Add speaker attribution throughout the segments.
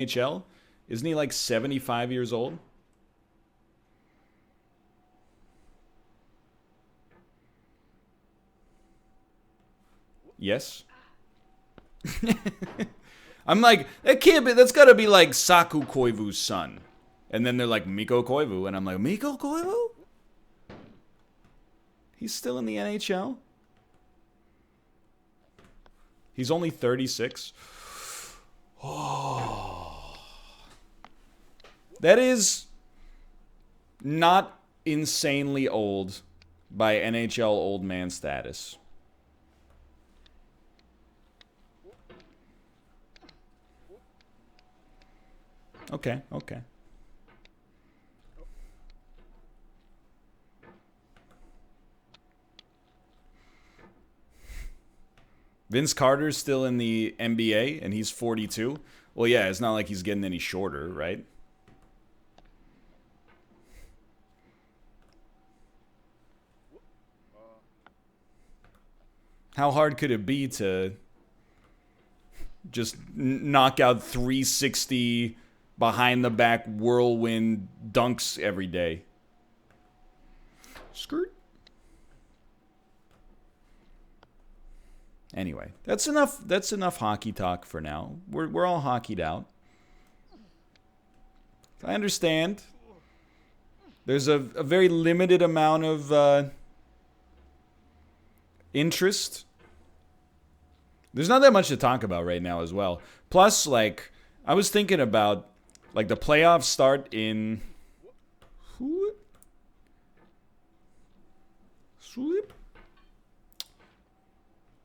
Speaker 1: NHL? Isn't he like 75 years old? Yes. I'm like, that can't be, that's gotta be like Saku Koivu's son. And then they're like, Mikko Koivu. And I'm like, Mikko Koivu? He's still in the NHL? He's only 36. Oh. That is not insanely old by NHL old man status. Okay, okay. Vince Carter's still in the NBA and he's 42. Well, yeah, it's not like he's getting any shorter, right? How hard could it be to just knock out 360 behind the back whirlwind dunks every day? Skirt. Anyway, that's enough. That's enough hockey talk for now. We're all hockeyed out. I understand. There's a very limited amount of interest. There's not that much to talk about right now as well. Plus, like, I was thinking about, like, the playoffs start in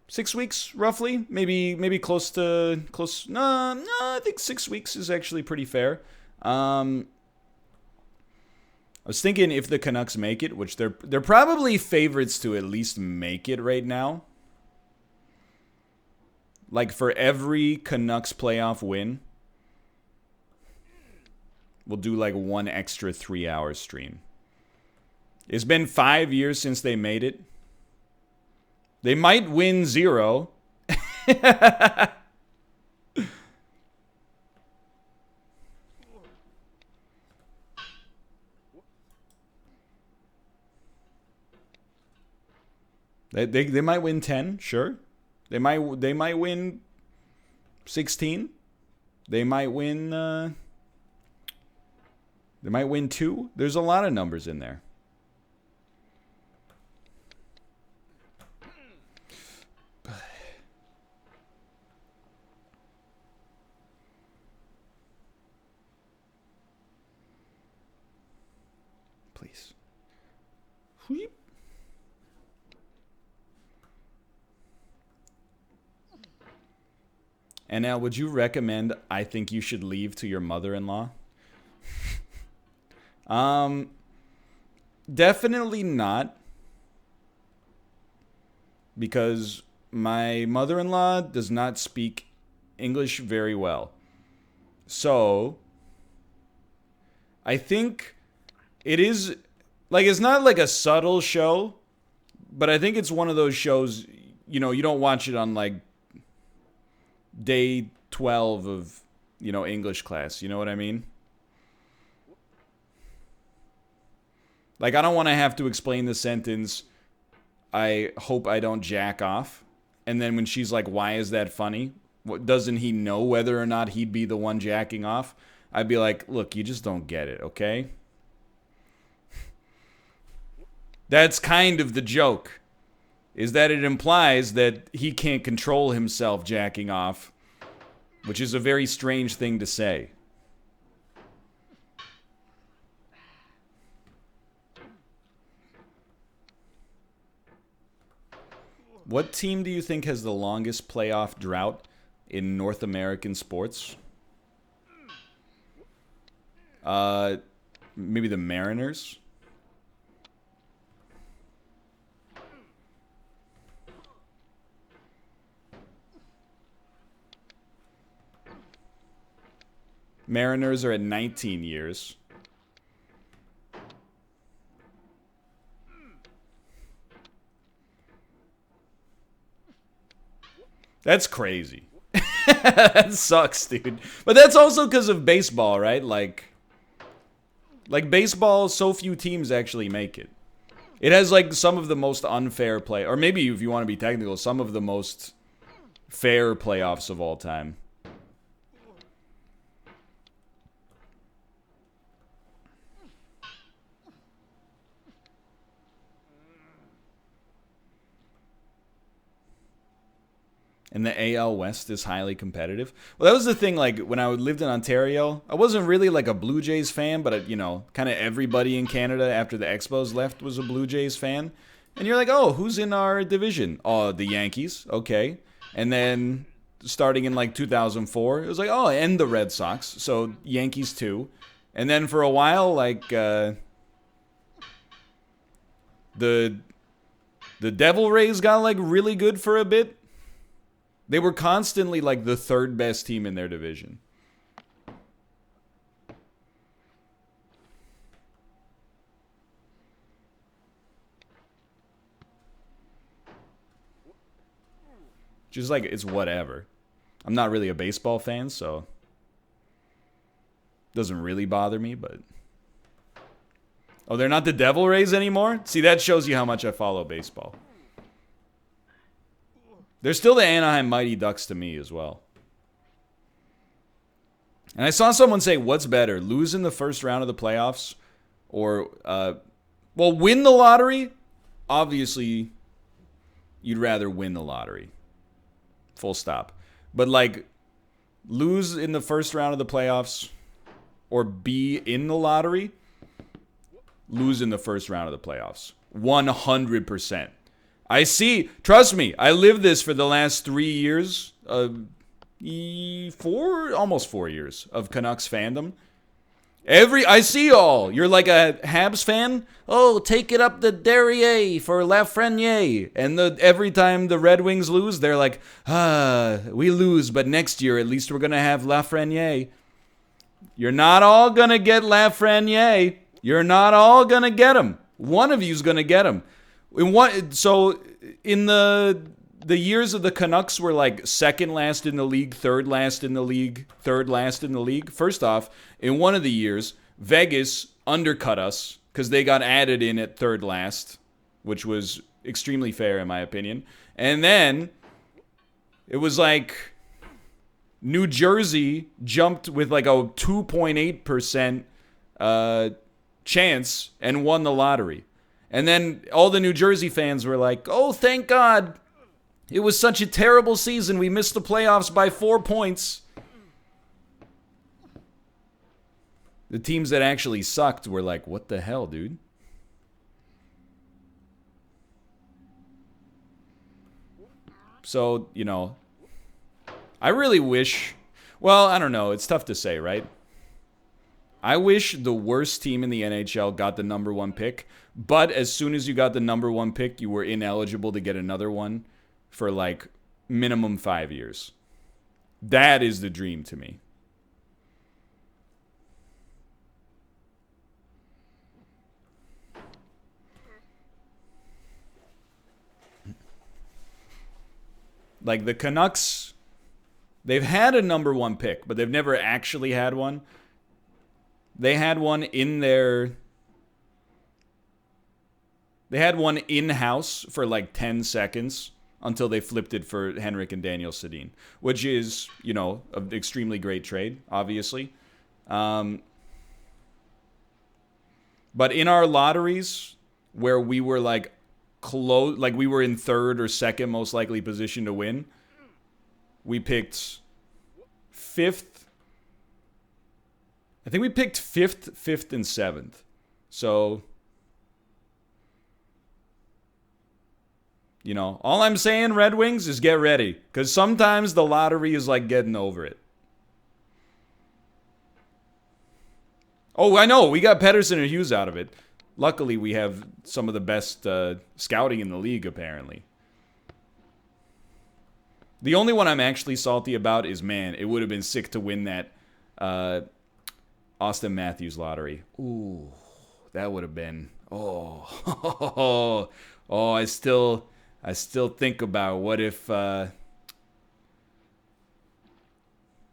Speaker 1: 6 weeks, roughly. Maybe close to close. No, I think 6 weeks is actually pretty fair. I was thinking if the Canucks make it, which they're probably favorites to at least make it right now. Like, for every Canucks playoff win, we'll do like one extra 3-hour stream. It's been 5 years since they made it. They might win 0. They might win 10, sure. They might win 16. They might win 2. There's a lot of numbers in there. Please. And now, would you recommend I Think You Should Leave to your mother-in-law? Definitely not. Because my mother-in-law does not speak English very well. So, I think it is, like, it's not like a subtle show, but I think it's one of those shows, you know, you don't watch it on, like, day 12 of, you know, English class. You know what I mean? Like, I don't want to have to explain the sentence, I hope I don't jack off. And then when she's like, why is that funny? What, doesn't he know whether or not he'd be the one jacking off? I'd be like, look, you just don't get it, okay? That's kind of the joke. Is that it implies that he can't control himself jacking off, which is a very strange thing to say. What team do you think has the longest playoff drought in North American sports? Maybe the Mariners? Mariners are at 19 years. That's crazy. That sucks, dude. But that's also because of baseball, right? Like baseball, so few teams actually make it. It has like some of the most unfair play, or maybe if you want to be technical, some of the most fair playoffs of all time. And the AL West is highly competitive. Well, that was the thing, like, when I lived in Ontario, I wasn't really, like, a Blue Jays fan, but, you know, kind of everybody in Canada after the Expos left was a Blue Jays fan. And you're like, oh, who's in our division? Oh, the Yankees. Okay. And then starting in, like, 2004, it was like, oh, and the Red Sox. So Yankees, too. And then for a while, like, the Devil Rays got, like, really good for a bit. They were constantly like the third best team in their division. Just like, it's whatever. I'm not really a baseball fan, so it doesn't really bother me, but... Oh, they're not the Devil Rays anymore? See, that shows you how much I follow baseball. They're still the Anaheim Mighty Ducks to me as well. And I saw someone say, what's better, lose in the first round of the playoffs or, well, win the lottery? Obviously, you'd rather win the lottery. Full stop. But, like, lose in the first round of the playoffs or be in the lottery, lose in the first round of the playoffs. 100%. I see. Trust me. I lived this for the last 3 years. Almost 4 years of Canucks fandom. I see y'all. You're like a Habs fan. Oh, take it up the derriere for Lafreniere. And every time the Red Wings lose, they're like, we lose, but next year at least we're gonna have Lafreniere. You're not all gonna get Lafreniere. You're not all gonna get him. One of you's gonna get him. So in the years of the Canucks were like second last in the league, third last in the league, third last in the league. First off, in one of the years, Vegas undercut us because they got added in at third last, which was extremely fair in my opinion. And then it was like New Jersey jumped with like a 2.8% chance and won the lottery. And then all the New Jersey fans were like, oh, thank God. It was such a terrible season. We missed the playoffs by 4 points. The teams that actually sucked were like, what the hell, dude? So, you know, I really wish... Well, I don't know. It's tough to say, right? I wish the worst team in the NHL got the number one pick, but as soon as you got the number one pick, you were ineligible to get another one for like minimum 5 years. That is the dream to me. Like the Canucks, they've had a number one pick, but they've never actually had one. They had one in-house for like 10 seconds until they flipped it for Henrik and Daniel Sedin, which is, you know, an extremely great trade, obviously. But in our lotteries, where we were like close, like we were in third or second most likely position to win, we picked fifth. I think we picked fifth, and seventh. So, you know, all I'm saying, Red Wings, is get ready. Because sometimes the lottery is like getting over it. Oh, I know. We got Pettersson and Hughes out of it. Luckily, we have some of the best scouting in the league, apparently. The only one I'm actually salty about is, man, it would have been sick to win that Austin Matthews lottery. Ooh, that would have been... Oh, I still think about what if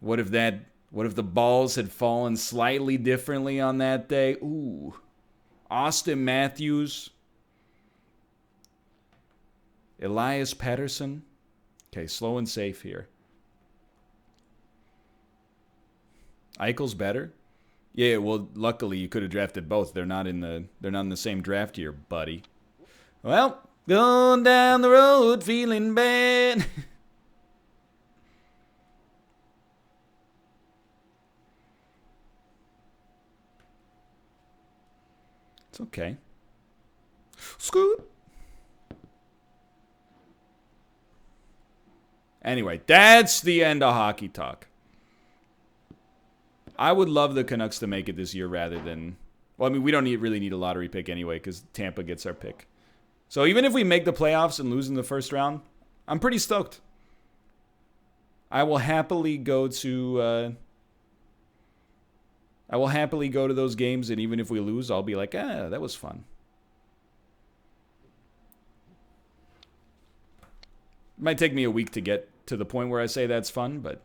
Speaker 1: What if the balls had fallen slightly differently on that day? Ooh. Austin Matthews. Elias Pettersson. Okay, slow and safe here. Eichel's better? Yeah, well, luckily you could have drafted both. They're not in the same draft year, buddy. Well, going down the road feeling bad. It's okay. Scoot. Anyway, that's the end of hockey talk. I would love the Canucks to make it this year rather than... Well, I mean, we don't really need a lottery pick anyway because Tampa gets our pick. So even if we make the playoffs and lose in the first round, I'm pretty stoked. I will happily go to... those games, and even if we lose, I'll be like, that was fun. It might take me a week to get to the point where I say that's fun, but...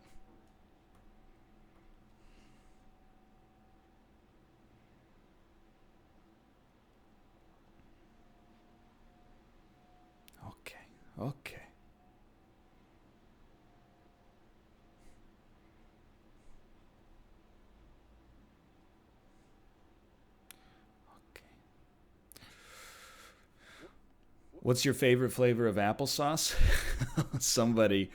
Speaker 1: Okay. What's your favorite flavor of applesauce? Somebody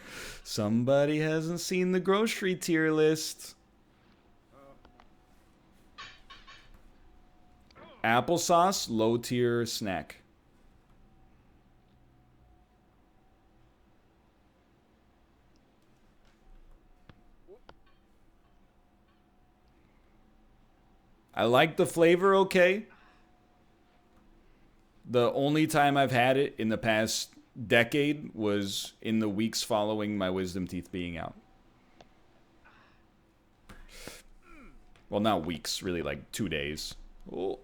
Speaker 1: hasn't seen the grocery tier list. Applesauce, low tier snack. I like the flavor okay. The only time I've had it in the past decade was in the weeks following my wisdom teeth being out. Well, not weeks, really like 2 days. Oh.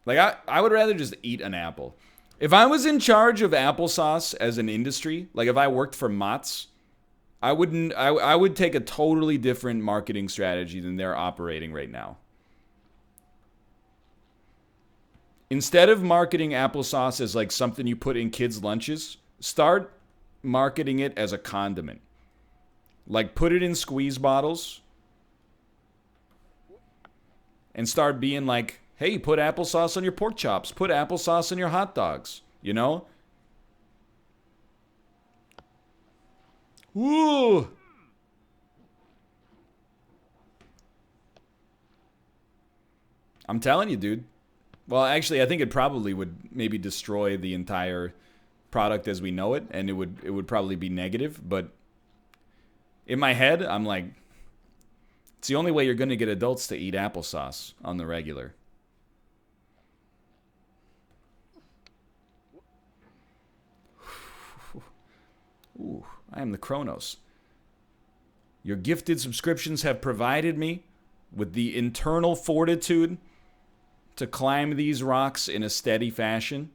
Speaker 1: Like, I would rather just eat an apple. If I was in charge of applesauce as an industry, like if I worked for Mott's, I would take a totally different marketing strategy than they're operating right now. Instead of marketing applesauce as like something you put in kids' lunches, start marketing it as a condiment. Like put it in squeeze bottles and start being like, hey, put applesauce on your pork chops. Put applesauce on your hot dogs. You know? Ooh. I'm telling you, dude. Well, actually, I think it probably would maybe destroy the entire product as we know it, and it would probably be negative. But in my head, I'm like, it's the only way you're going to get adults to eat applesauce on the regular. Ooh, I am the Kronos. Your gifted subscriptions have provided me with the internal fortitude to climb these rocks in a steady fashion.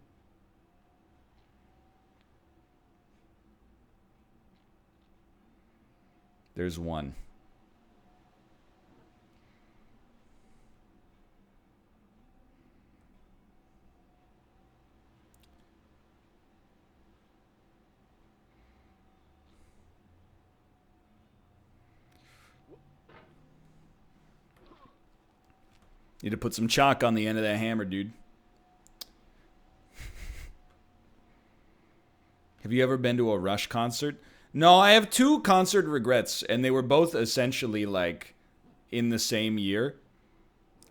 Speaker 1: There's one. Need to put some chalk on the end of that hammer, dude. Have you ever been to a Rush concert? No, I have 2 concert regrets, and they were both essentially like in the same year.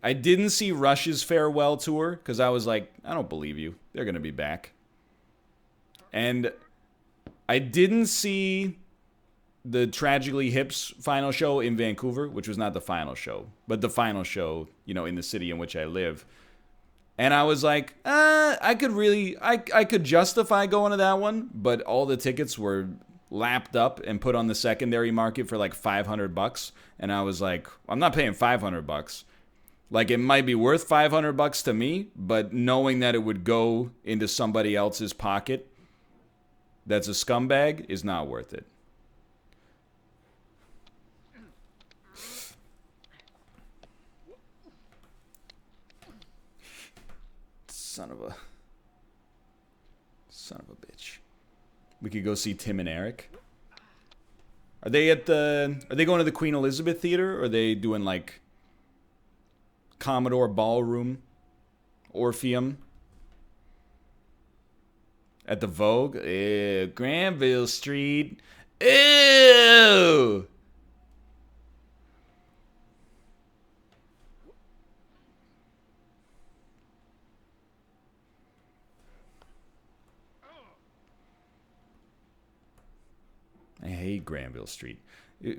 Speaker 1: I didn't see Rush's farewell tour because I was like, I don't believe you. They're going to be back. And I didn't see the Tragically Hip's final show in Vancouver, which was not the final show, but the final show, you know, in the city in which I live. And I was like, I could justify going to that one, but all the tickets were lapped up and put on the secondary market for like $500. And I was like, I'm not paying $500. Like, it might be worth 500 bucks to me, but knowing that it would go into somebody else's pocket that's a scumbag is not worth it. Son of a bitch. We could go see Tim and Eric. Are they going to the Queen Elizabeth Theater, or are they doing like Commodore Ballroom, Orpheum? At the Vogue? Ew, Granville Street. Ew! I hate Granville Street.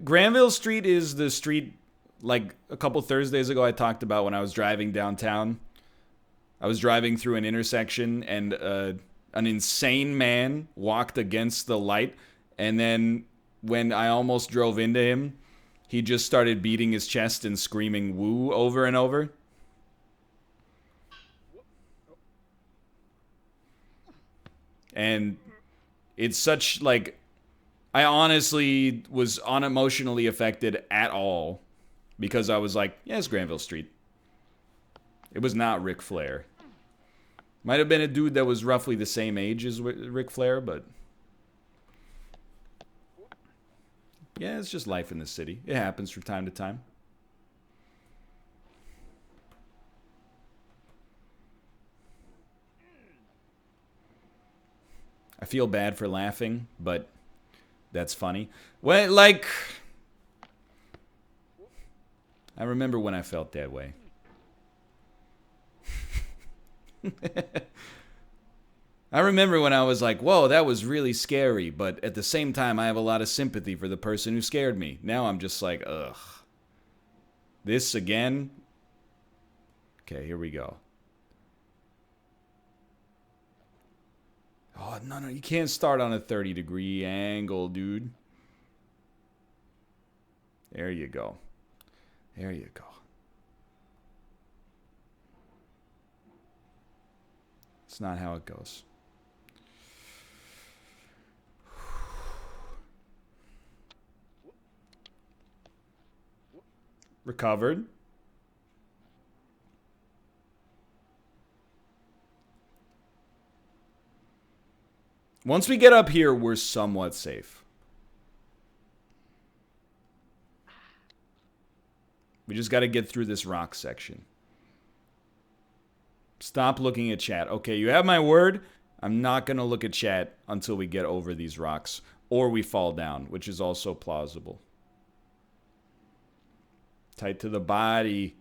Speaker 1: Granville Street is the street, like a couple Thursdays ago I talked about when I was driving downtown. I was driving through an intersection and an insane man walked against the light, and then when I almost drove into him, he just started beating his chest and screaming "woo" over and over. And it's such, like, I honestly was unemotionally affected at all because I was like, yeah, it's Granville Street. It was not Ric Flair. Might have been a dude that was roughly the same age as Ric Flair, but yeah, it's just life in the city. It happens from time to time. I feel bad for laughing, but that's funny. Well, like, I remember when I felt that way. I remember when I was like, whoa, that was really scary, but at the same time, I have a lot of sympathy for the person who scared me. Now I'm just like, ugh. This again? Okay, here we go. Oh, no, you can't start on a 30-degree angle, dude. There you go. There you go. It's not how it goes. Recovered. Once we get up here, we're somewhat safe. We just got to get through this rock section. Stop looking at chat. Okay, you have my word. I'm not going to look at chat until we get over these rocks. Or we fall down, which is also plausible. Tight to the body.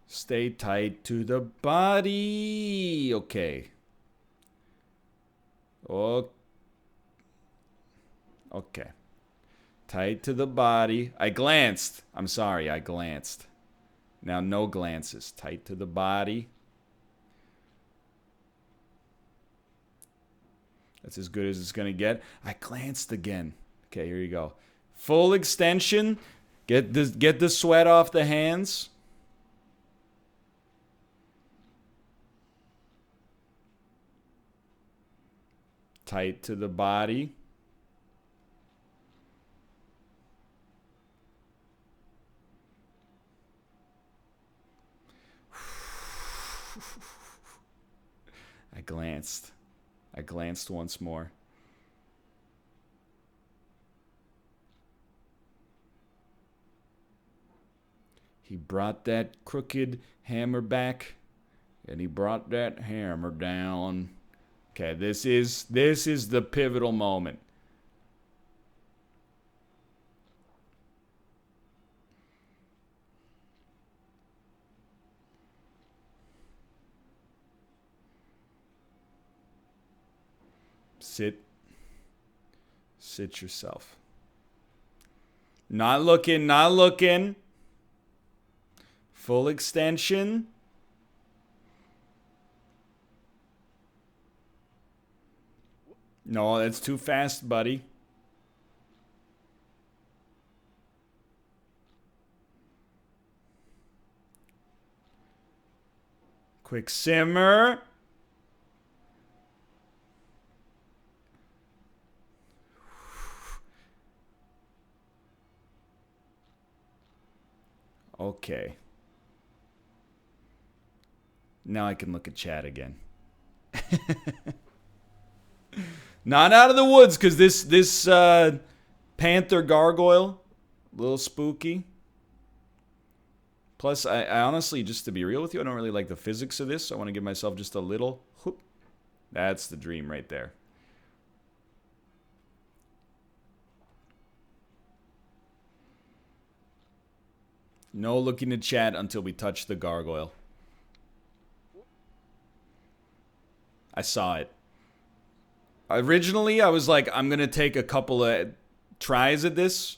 Speaker 1: Stay tight to the body. Okay. Okay. Tight to the body. I glanced. I'm sorry, I glanced. Now no glances. Tight to the body. That's as good as it's going to get. I glanced again. Okay, here you go. Full extension. Get the sweat off the hands. Tight to the body. I glanced. I glanced once more. He brought that crooked hammer back, and he brought that hammer down. Okay, this is the pivotal moment. Sit yourself. Not looking, not looking. Full extension. No, that's too fast, buddy. Quick simmer. Okay. Now I can look at chat again. Not out of the woods, because this panther gargoyle, a little spooky. Plus, I honestly, just to be real with you, I don't really like the physics of this. I want to give myself just a little whoop. That's the dream right there. No looking at chat until we touch the gargoyle. I saw it. Originally, I was like, I'm going to take a couple of tries at this.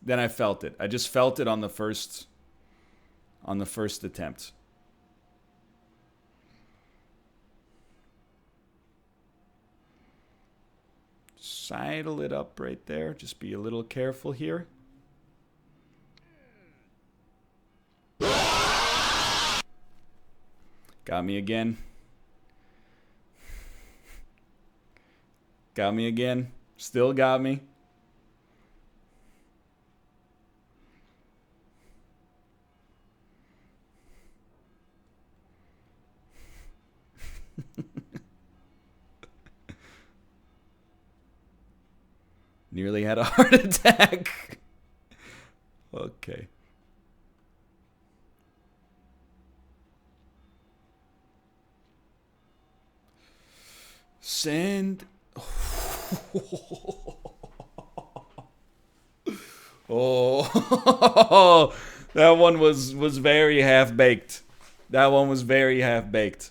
Speaker 1: Then I felt it. I just felt it on the first attempt. Sidle it up right there. Just be a little careful here. Got me again. Got me again. Still got me. Nearly had a heart attack. Okay. Send. Oh, that one was very half-baked. That one was very half-baked.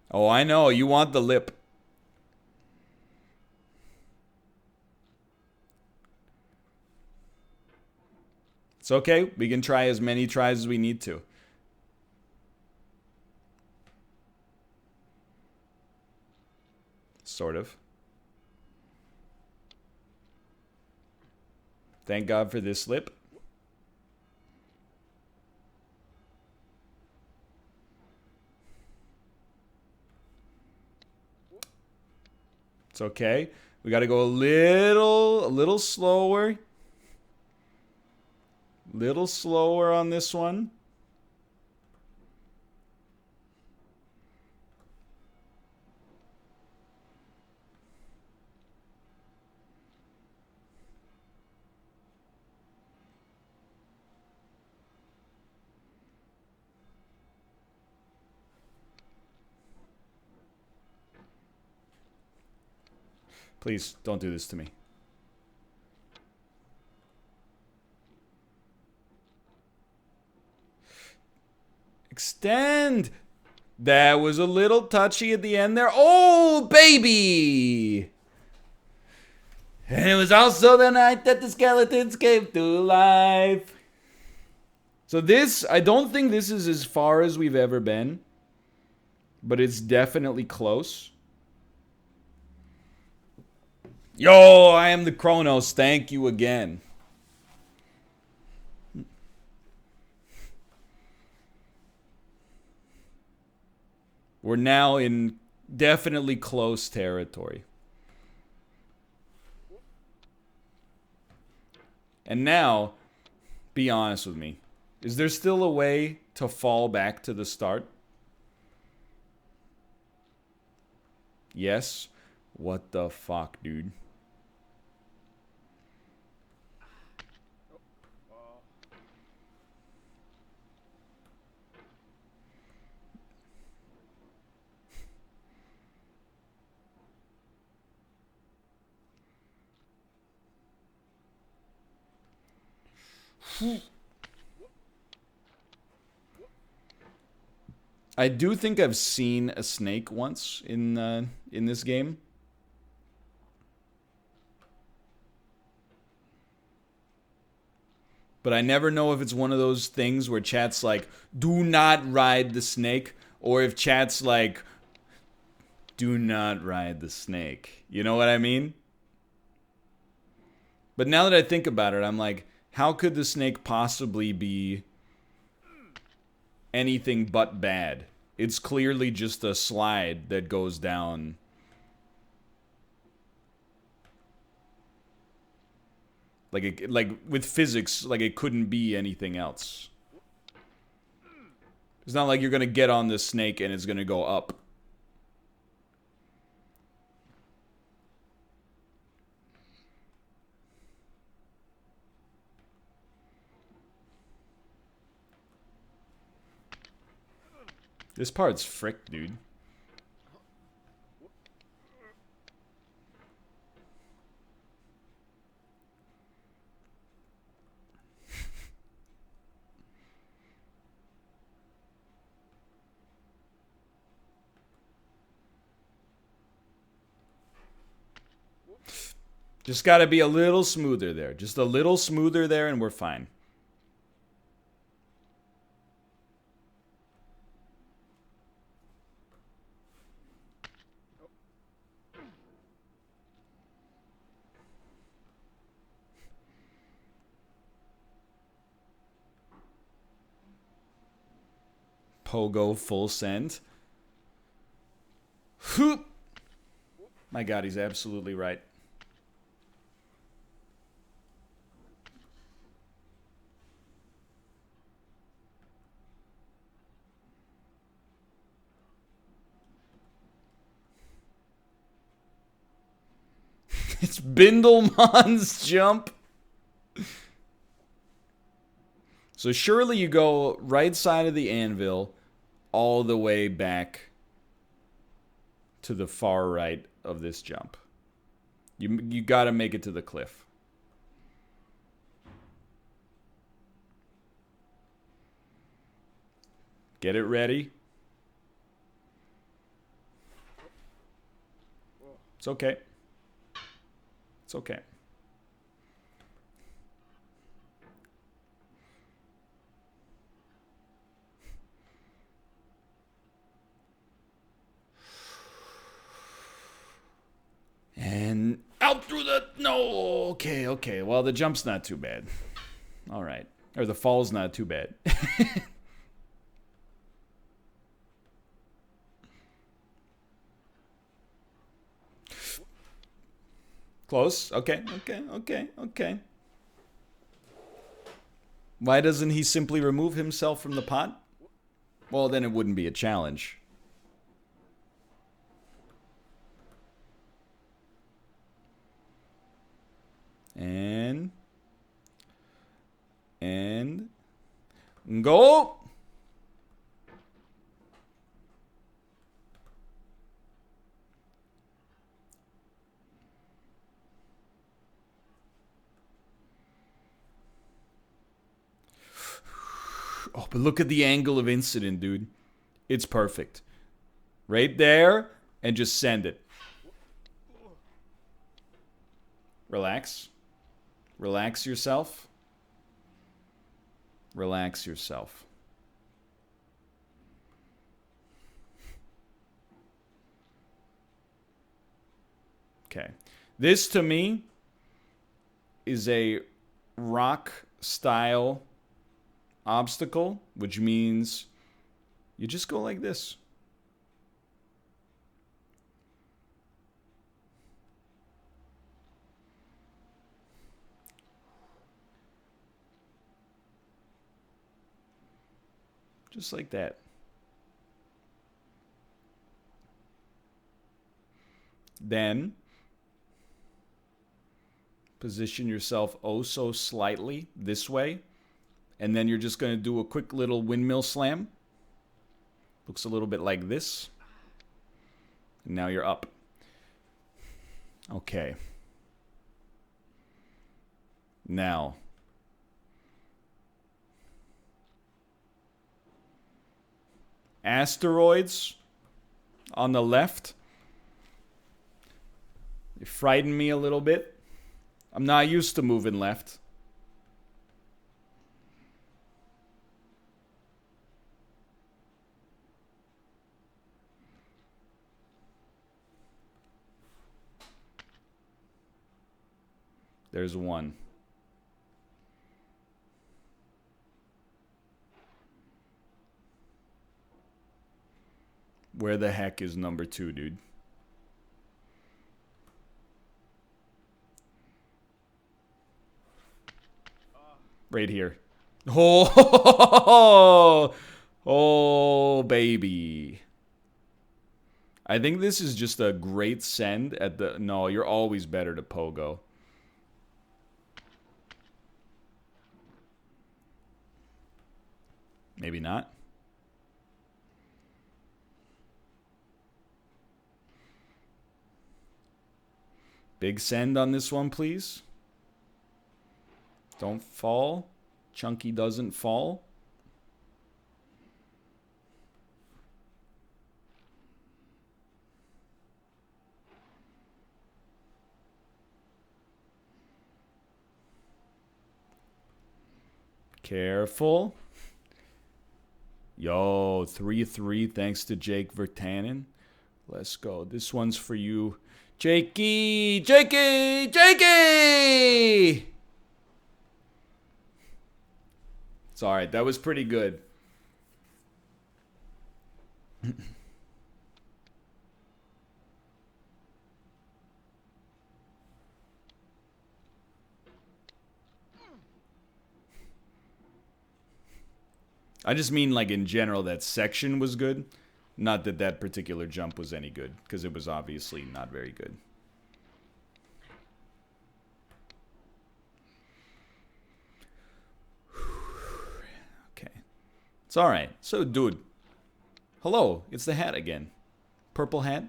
Speaker 1: Oh, I know. You want the lip. It's okay. We can try as many tries as we need to. Sort of. Thank God for this lip. It's okay. We got to go a little slower. Little slower on this one. Please, don't do this to me. Extend! That was a little touchy at the end there. Oh, baby! And it was also the night that the skeletons came to life. So this, I don't think this is as far as we've ever been. But it's definitely close. Yo, I am the Kronos. Thank you again. We're now in definitely close territory. And now, be honest with me. Is there still a way to fall back to the start? Yes. What the fuck, dude? I do think I've seen a snake once in this game. But I never know if it's one of those things where chat's like, do not ride the snake, or if chat's like, do not ride the snake. You know what I mean? But now that I think about it, I'm like, how could the snake possibly be anything but bad? It's clearly just a slide that goes down. Like with physics, like it couldn't be anything else. It's not like you're gonna get on this snake and it's gonna go up. This part's frick, dude. Just gotta be a little smoother there. Just a little smoother there and we're fine. Pogo full send. Hoop! My god, he's absolutely right. It's Bindelmon's jump. So surely you go right side of the anvil all the way back to the far right of this jump. You gotta make it to the cliff. Get it ready. It's okay. It's okay. And out through the... No, okay, okay. Well, the jump's not too bad. All right. Or the fall's not too bad. Close. Okay, okay, okay, okay. Why doesn't he simply remove himself from the pot? Well, then it wouldn't be a challenge. And go. Oh, but look at the angle of incident, dude. It's perfect. Right there, and just send it. Relax. Relax yourself. Relax yourself. Okay. This, to me, is a rock-style obstacle, which means you just go like this. Just like that. Then position yourself oh so slightly this way. And then you're just going to do a quick little windmill slam. Looks a little bit like this. And now you're up. Okay. Now. Asteroids on the left. They frighten me a little bit. I'm not used to moving left. There's one. Where the heck is number 2, dude? Right here. Oh, oh, baby. I think this is just a great send at the... No, you're always better to pogo. Maybe not. Big send on this one, please. Don't fall. Chunky doesn't fall. Careful. Yo, 3-3 thanks to Jake Vertanen. Let's go. This one's for you. Jakey! Jakey! Jakey! It's alright. That was pretty good. I just mean, like, in general, that section was good. Not that that particular jump was any good, because it was obviously not very good. Okay. It's alright. So, dude. Hello. It's the hat again. Purple hat.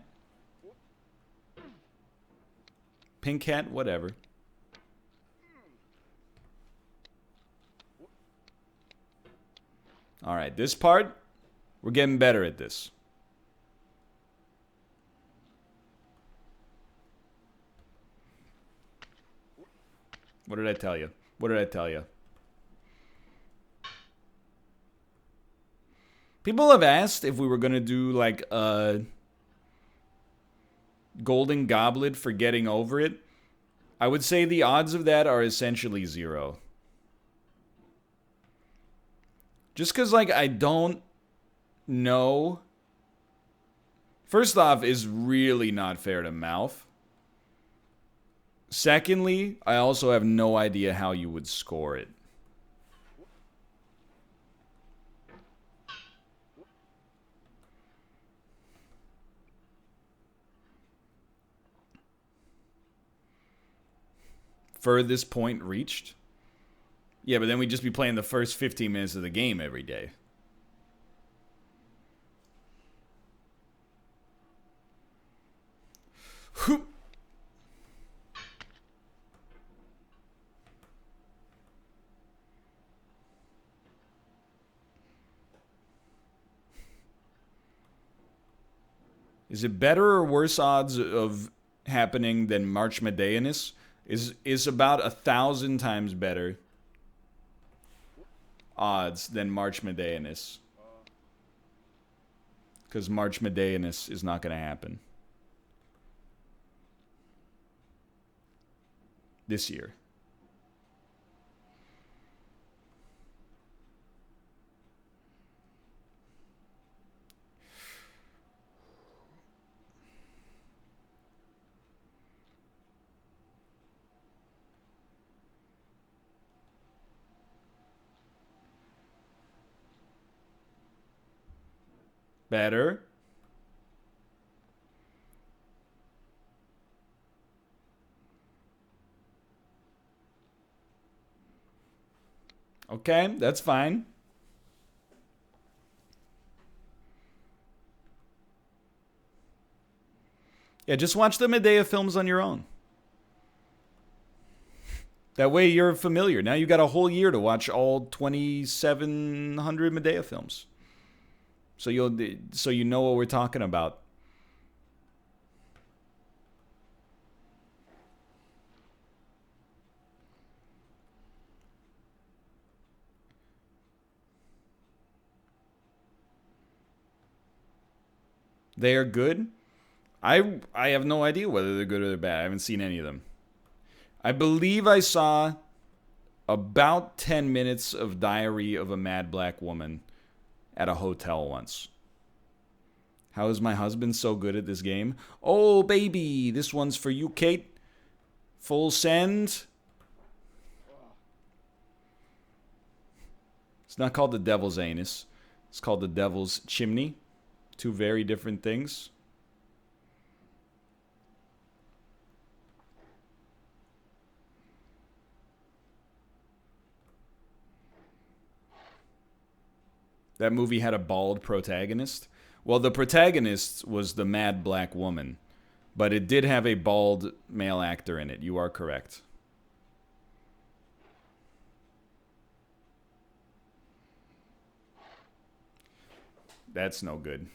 Speaker 1: Pink hat. Whatever. Alright. This part, we're getting better at this. What did I tell you? What did I tell you? People have asked if we were going to do, like, a golden goblet for getting over it. I would say the odds of that are essentially 0. Just because, like, I don't know. First off, is really not fair to Mouth. Secondly, I also have no idea how you would score it. Furthest point reached? Yeah, but then we'd just be playing the first 15 minutes of the game every day. Is it better or worse odds of happening than March Medeanus? Is about 1,000 times better odds than March Medeanus. Because March Medeanus is not going to happen. This year. Better. Okay, that's fine. Yeah, just watch the Medea films on your own. That way you're familiar. Now you got a whole year to watch all 2,700 Medea films. So you know what we're talking about. They are good. I have no idea whether they're good or they're bad. I haven't seen any of them. I believe I saw about 10 minutes of Diary of a Mad Black Woman at a hotel once. How is my husband so good at this game? Oh, baby, this one's for you, Kate. Full send. It's not called the devil's anus. It's called the devil's chimney. Two very different things. That movie had a bald protagonist. Well, the protagonist was the Mad Black Woman, but it did have a bald male actor in it. You are correct. That's no good.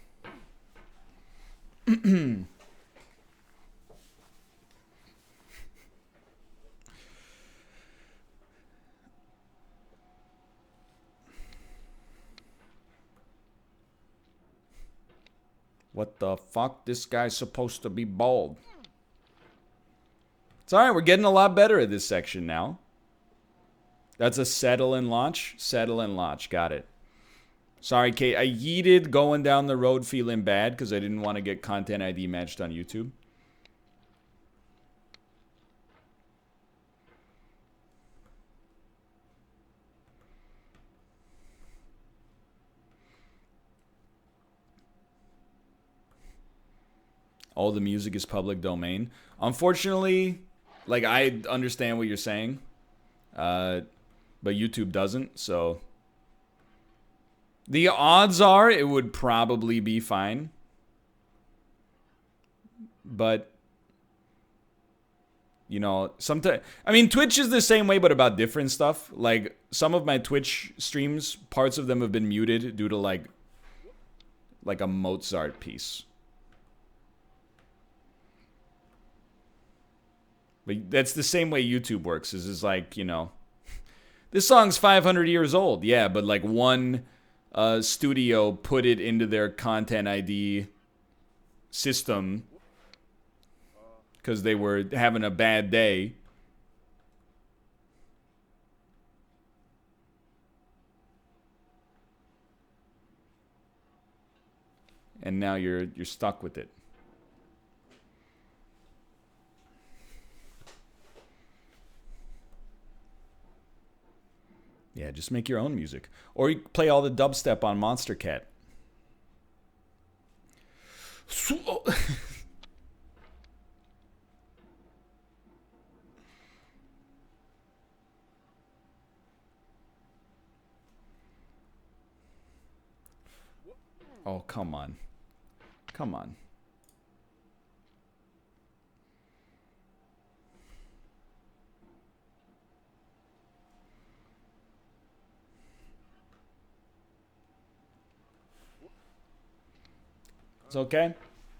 Speaker 1: What the fuck? This guy's supposed to be bald. It's alright, we're getting a lot better at this section now. That's a settle and launch? Settle and launch, got it. Sorry, Kate, I yeeted going down the road feeling bad because I didn't want to get content ID matched on YouTube. All the music is public domain. Unfortunately, like, I understand what you're saying, but YouTube doesn't, so the odds are it would probably be fine. But, you know, sometimes, I mean, Twitch is the same way, but about different stuff. Like, some of my Twitch streams, parts of them have been muted due to, like a Mozart piece. But that's the same way YouTube works. Is like, you know, this song's 500 years old. Yeah, but like one studio put it into their content ID system because they were having a bad day. And now you're stuck with it. Yeah, just make your own music. Or you play all the dubstep on Monster Cat. Oh, come on. Come on. It's okay.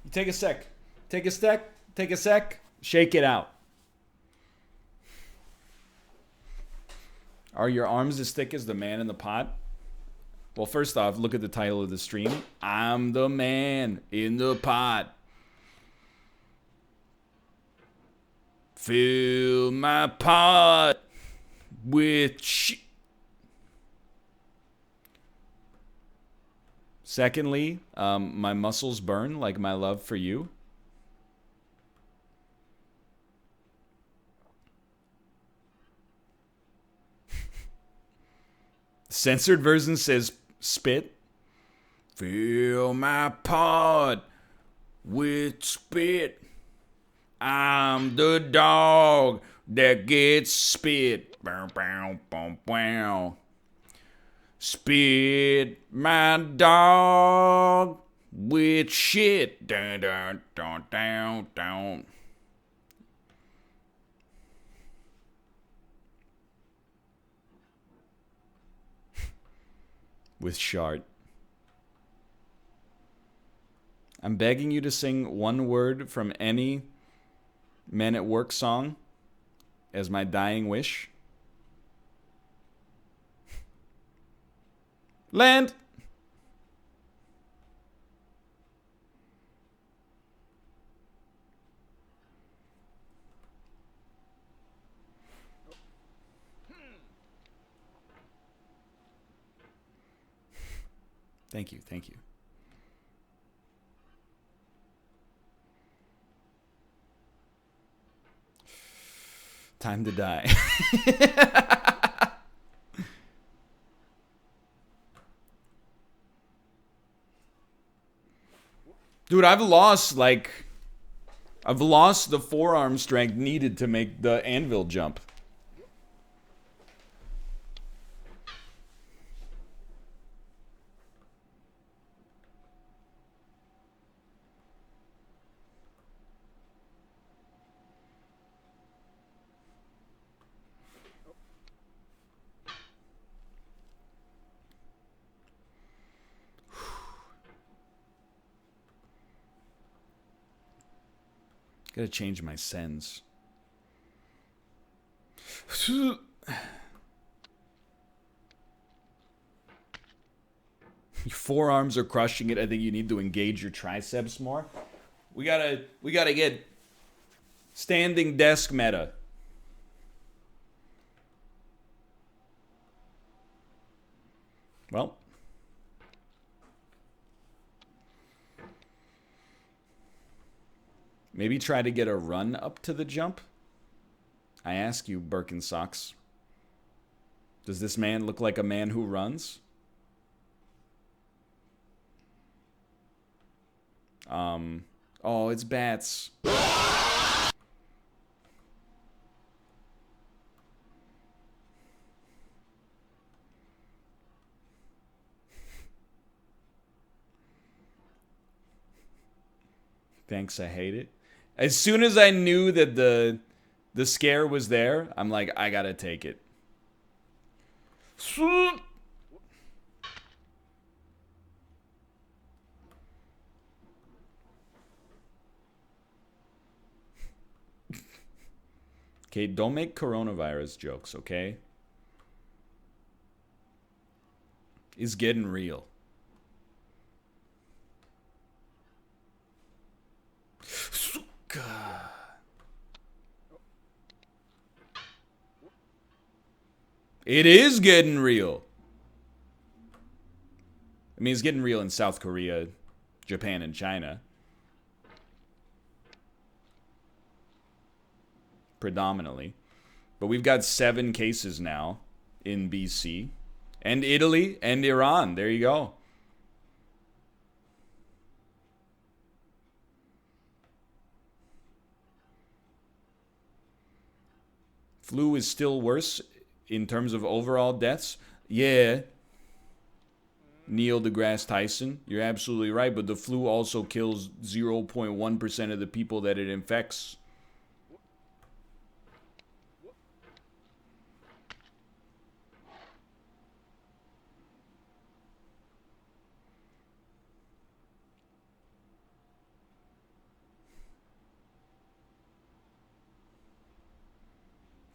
Speaker 1: You take a sec. Take a sec. Take a sec. Shake it out. Are your arms as thick as the man in the pot? Well, first off, look at the title of the stream. I'm the man in the pot. Fill my pot with shit. Secondly, my muscles burn like my love for you. Censored version says spit. Fill my pot with spit. I'm the dog that gets spit. Bow, bow, bow, bow. Spit my dog with shit. Dun, dun, dun, dun, dun. With shart. I'm begging you to sing one word from any Men at Work song as my dying wish. Land. Thank you. Thank you. Time to die. Dude, I've lost the forearm strength needed to make the anvil jump. Gotta change my sends. Your forearms are crushing it. I think you need to engage your triceps more. We gotta get standing desk meta. Well. Maybe try to get a run up to the jump. I ask you, Birkenstocks. Does this man look like a man who runs? Oh, it's bats. Thanks, I hate it. As soon as I knew that the scare was there, I'm like, I gotta take it. Okay, don't make coronavirus jokes, okay? It's getting real. God. It is getting real. I mean, it's getting real in South Korea, Japan, and China. Predominantly. But we've got 7 cases now in BC. And Italy and Iran. There you go. Flu is still worse in terms of overall deaths. Yeah. Neil deGrasse Tyson, you're absolutely right, but the flu also kills 0.1% of the people that it infects.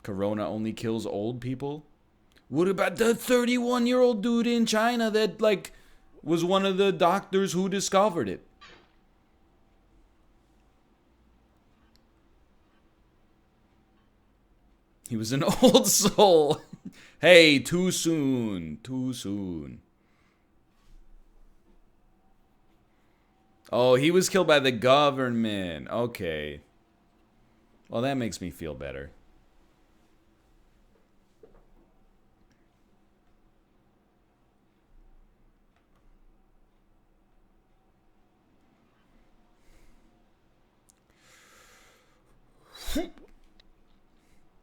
Speaker 1: Corona only kills old people? What about the 31-year-old dude in China that, like, was one of the doctors who discovered it? He was an old soul. Hey, too soon. Too soon. Oh, he was killed by the government. Okay. Well, that makes me feel better.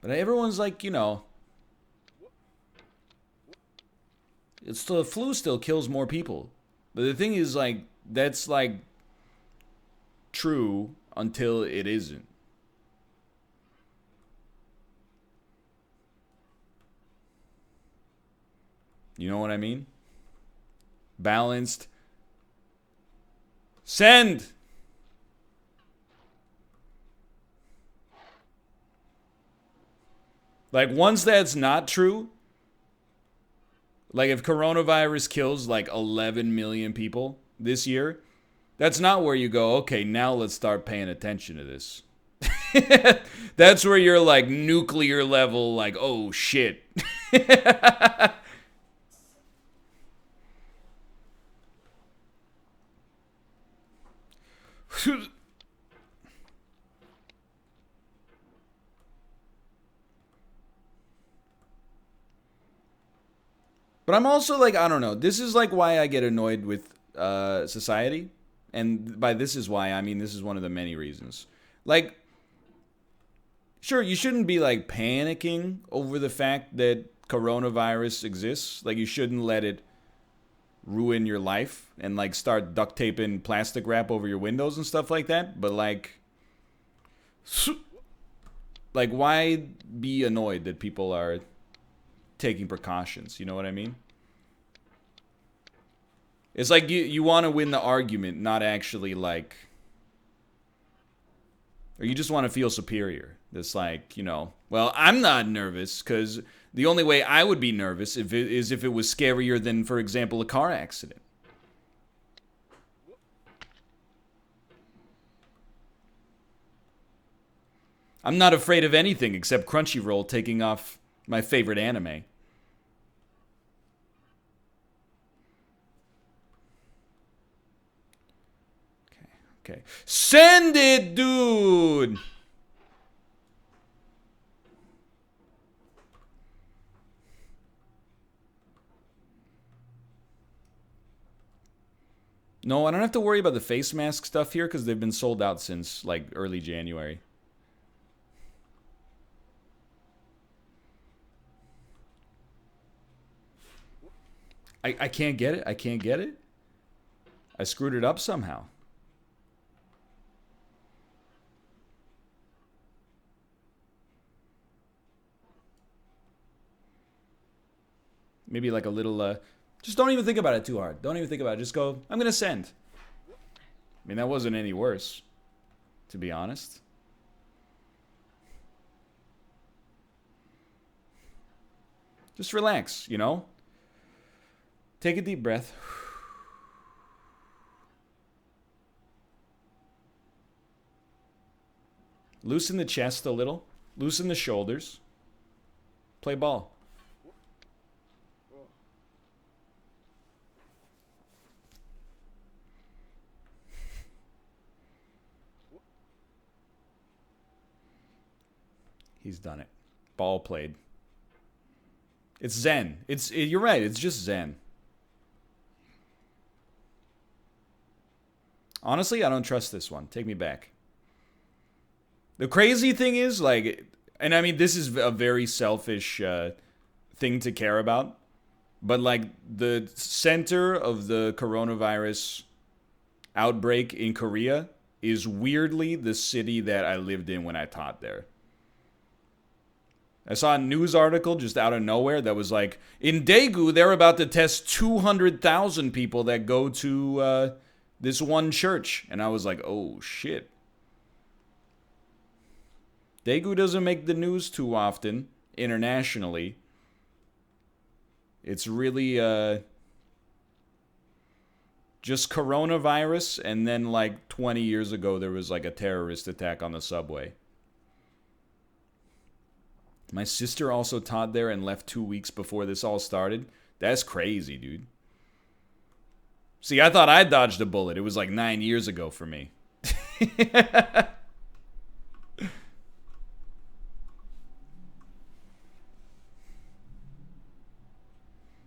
Speaker 1: But everyone's like, you know, it's the flu still kills more people. But the thing is, like, that's like true until it isn't. You know what I mean? Balanced. Send! Like, once that's not true, like if coronavirus kills like 11 million people this year, that's not where you go, okay, now let's start paying attention to this. That's where you're like nuclear level, like, oh shit. But I'm also like, I don't know. This is like why I get annoyed with society. And by this is why, I mean this is one of the many reasons. Like, sure, you shouldn't be like panicking over the fact that coronavirus exists. Like, you shouldn't let it ruin your life and like start duct taping plastic wrap over your windows and stuff like that. But like why be annoyed that people are taking precautions? You know what I mean? It's like you want to win the argument, not actually like, or you just want to feel superior. It's like, you know, well, I'm not nervous because the only way I would be nervous is if it was scarier than, for example, a car accident. I'm not afraid of anything except Crunchyroll taking off my favorite anime. Okay. Send it, dude! No, I don't have to worry about the face mask stuff here because they've been sold out since, like, early January. I can't get it. I can't get it. I screwed it up somehow. Maybe like a little, just don't even think about it too hard. Don't even think about it. Just go, I'm going to send. I mean, that wasn't any worse, to be honest. Just relax, you know? Take a deep breath. Loosen the chest a little. Loosen the shoulders. Play ball. He's done it. Ball played. It's zen. You're right. It's just zen. Honestly, I don't trust this one. Take me back. The crazy thing is, like, and I mean, this is a very selfish thing to care about, but like the center of the coronavirus outbreak in Korea is weirdly the city that I lived in when I taught there. I saw a news article just out of nowhere that was like, in Daegu, they're about to test 200,000 people that go to this one church. And I was like, oh, shit. Daegu doesn't make the news too often internationally. It's really just coronavirus, and then like 20 years ago, there was like a terrorist attack on the subway. My sister also taught there and left 2 weeks before this all started. That's crazy, dude. See, I thought I dodged a bullet. It was like 9 years ago for me.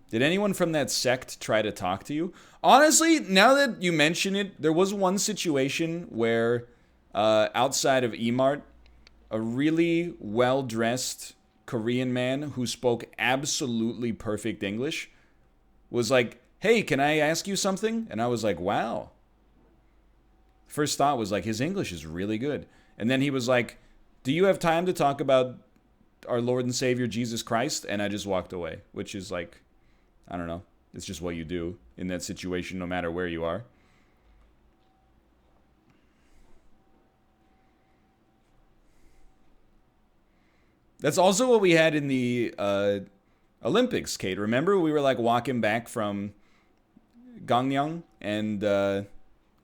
Speaker 1: Did anyone from that sect try to talk to you? Honestly, now that you mention it, there was one situation where outside of E-Mart, a really well-dressed Korean man who spoke absolutely perfect English was like, hey, can I ask you something? And I was like, wow. First thought was like, his English is really good. And then he was like, do you have time to talk about our Lord and Savior Jesus Christ? And I just walked away, which is like, I don't know. It's just what you do in that situation, no matter where you are. That's also what we had in the Olympics, Kate. Remember, we were like walking back from Gangneung and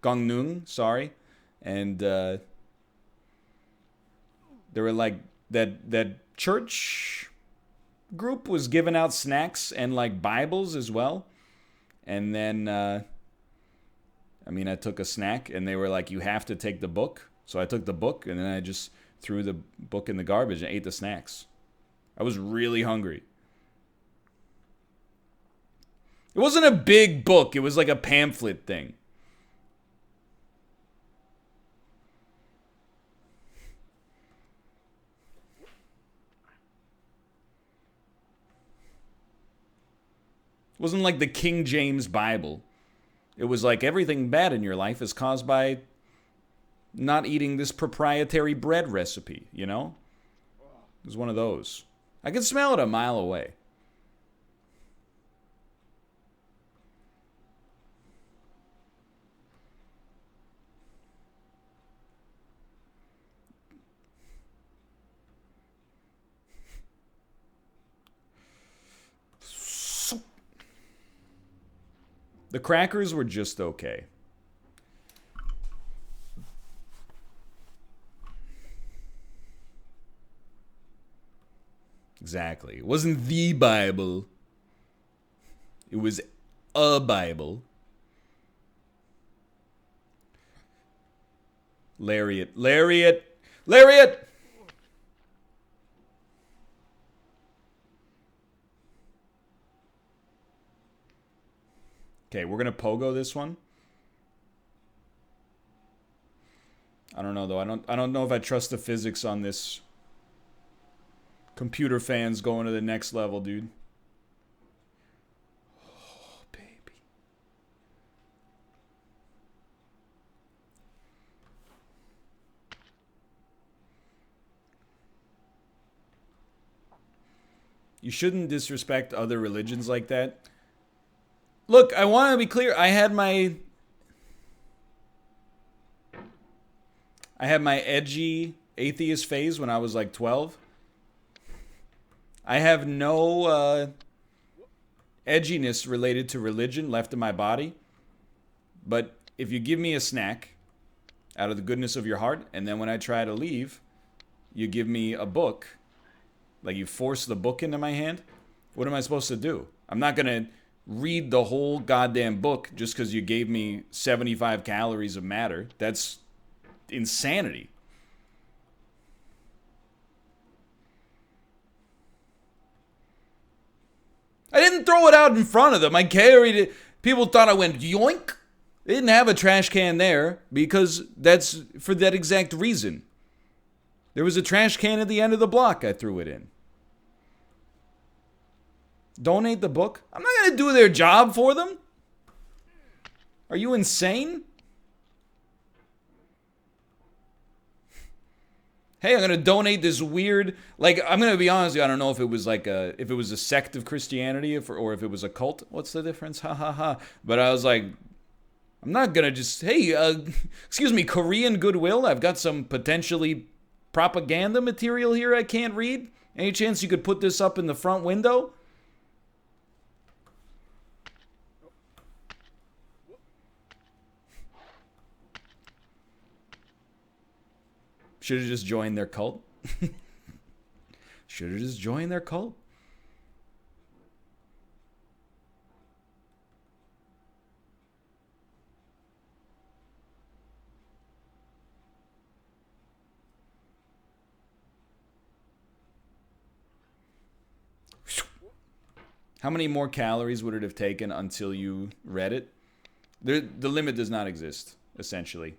Speaker 1: Gangneung, sorry, and there were like that church group was giving out snacks and like Bibles as well, and then I mean, I took a snack, and they were like, you have to take the book. So I took the book, and then I just threw the book in the garbage and ate the snacks. I was really hungry. It wasn't a big book. It was like a pamphlet thing. It wasn't like the King James Bible. It was like everything bad in your life is caused by not eating this proprietary bread recipe, you know? It was one of those. I could smell it a mile away. The crackers were just okay. Exactly. It wasn't the Bible. It was a Bible. Lariat. Lariat. Lariat! Okay, we're gonna pogo this one. I don't know though. I don't know if I trust the physics on this. Computer fans going to the next level, dude. Oh, baby. You shouldn't disrespect other religions like that. Look, I want to be clear. I had my edgy atheist phase when I was like 12. I have no edginess related to religion left in my body. But if you give me a snack out of the goodness of your heart, and then when I try to leave, you give me a book, like you force the book into my hand, what am I supposed to do? I'm not going to read the whole goddamn book just because you gave me 75 calories of matter. That's insanity. I didn't throw it out in front of them. I carried it. People thought I went yoink. They didn't have a trash can there because that's for that exact reason. There was a trash can at the end of the block. I threw it in. Donate the book? I'm not going to do their job for them. Are you insane? Hey, I'm going to donate this weird, like, I'm going to be honest, I don't know if it was like if it was a sect of Christianity or if it was a cult. What's the difference? Ha ha ha. But I was like, I'm not going to just, hey, excuse me, Korean Goodwill, I've got some potentially propaganda material here I can't read. Any chance you could put this up in the front window? Should have just joined their cult. Should have just joined their cult. How many more calories would it have taken until you read it? The limit does not exist, essentially.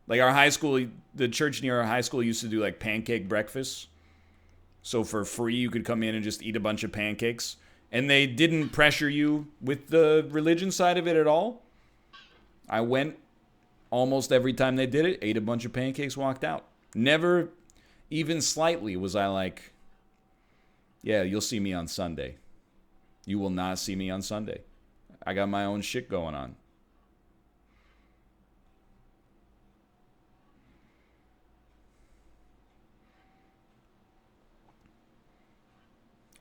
Speaker 1: Like our high school, the church near our high school used to do like pancake breakfasts. So for free, you could come in and just eat a bunch of pancakes. And they didn't pressure you with the religion side of it at all. I went almost every time they did it, ate a bunch of pancakes, walked out. Never even slightly was I like, yeah, you'll see me on Sunday. You will not see me on Sunday. I got my own shit going on.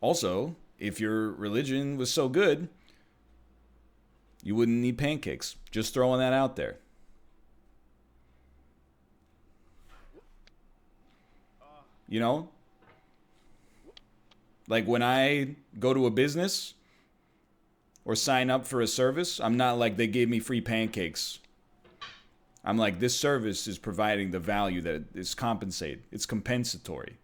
Speaker 1: Also, if your religion was so good, you wouldn't need pancakes. Just throwing that out there. You know? Like when I go to a business or sign up for a service, I'm not like they gave me free pancakes I'm like, this service is providing the value that is compensated. It's compensatory.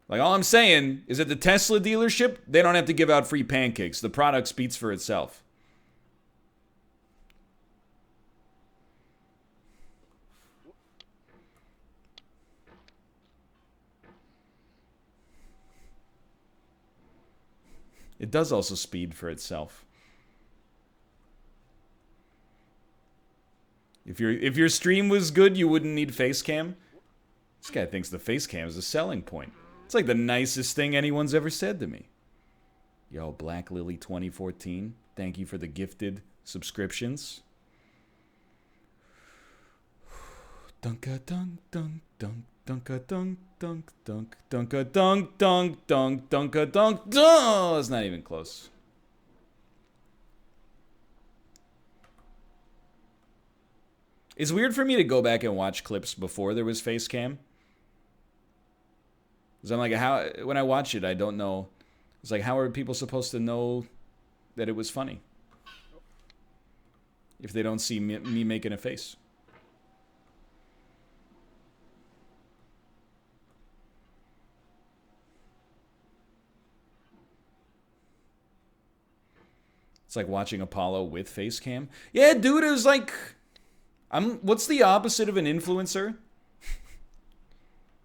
Speaker 1: Like, all I'm saying is at the Tesla dealership, they don't have to give out free pancakes. The product speaks for itself. It does also speed for itself. If your stream was good, you wouldn't need face cam. This guy thinks the face cam is a selling point. It's like the nicest thing anyone's ever said to me. Yo, Black Lily 2014, thank you for the gifted subscriptions. Dunka dunk dunk dunk dunka dunk dunk dunk dunka dunk dunk dunk dunka dunk dunk. It's not even close. It's weird for me to go back and watch clips before there was face cam. Because I'm like, when I watch it, I don't know. It's like, how are people supposed to know that it was funny if they don't see me making a face? It's like watching Apollo with face cam. Yeah, dude, it was like... what's the opposite of an influencer?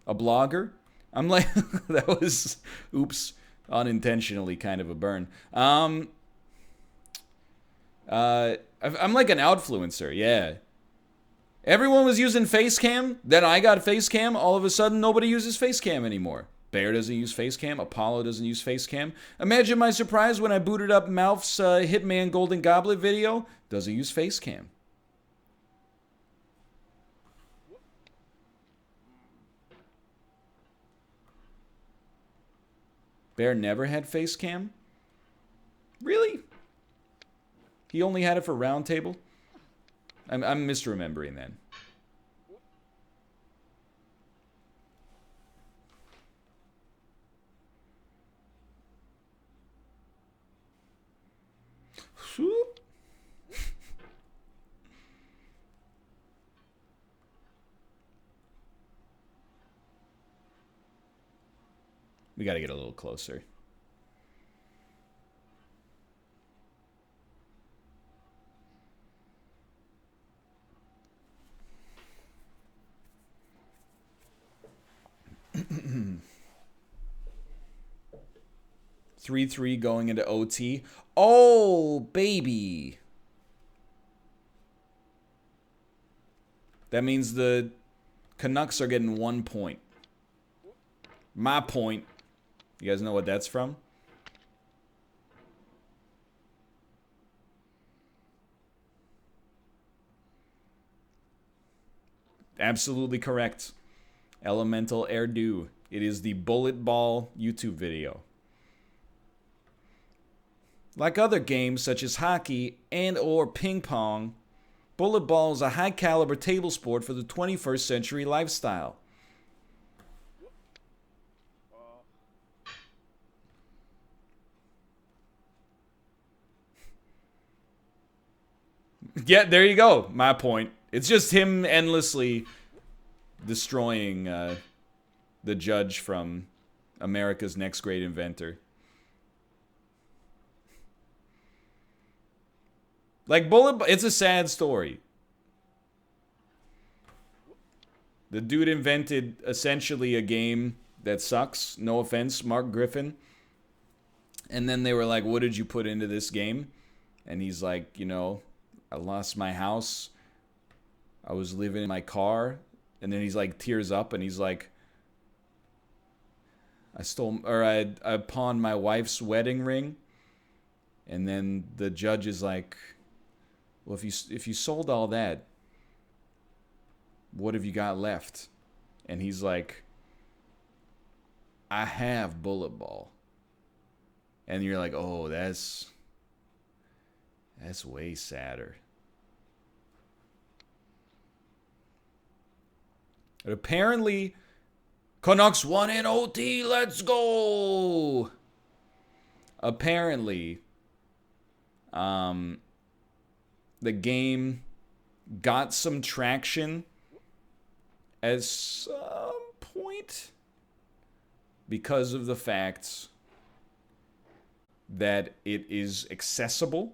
Speaker 1: A blogger? I'm like, that was, oops, unintentionally kind of a burn. I'm like an outfluencer, yeah. Everyone was using Facecam, then I got Facecam, all of a sudden nobody uses Facecam anymore. Bear doesn't use Facecam, Apollo doesn't use Facecam. Imagine my surprise when I booted up Malph's Hitman Golden Goblet video, doesn't use Facecam. Bear never had face cam? Really? He only had it for Roundtable? I'm misremembering then. Whoop. We got to get a little closer. Three going into OT. Oh, baby. That means the Canucks are getting 1 point. My point. You guys know what that's from? Absolutely correct. Elemental Erdu. It is the Bullet Ball YouTube video. Like other games such as hockey and or ping pong, bullet ball is a high caliber table sport for the 21st century lifestyle. Yeah, there you go. My point. It's just him endlessly destroying the judge from America's Next Great Inventor. Like, it's a sad story. The dude invented essentially a game that sucks. No offense, Mark Griffin. And then they were like, what did you put into this game? And he's like, you know, I lost my house. I was living in my car. And then he's like, tears up, and he's like, I pawned my wife's wedding ring. And then the judge is like, well, if you sold all that, what have you got left? And he's like, I have bullet ball. And you're like, oh, that's way sadder. But apparently, Canucks won in OT. Let's go. Apparently, the game got some traction at some point because of the fact that it is accessible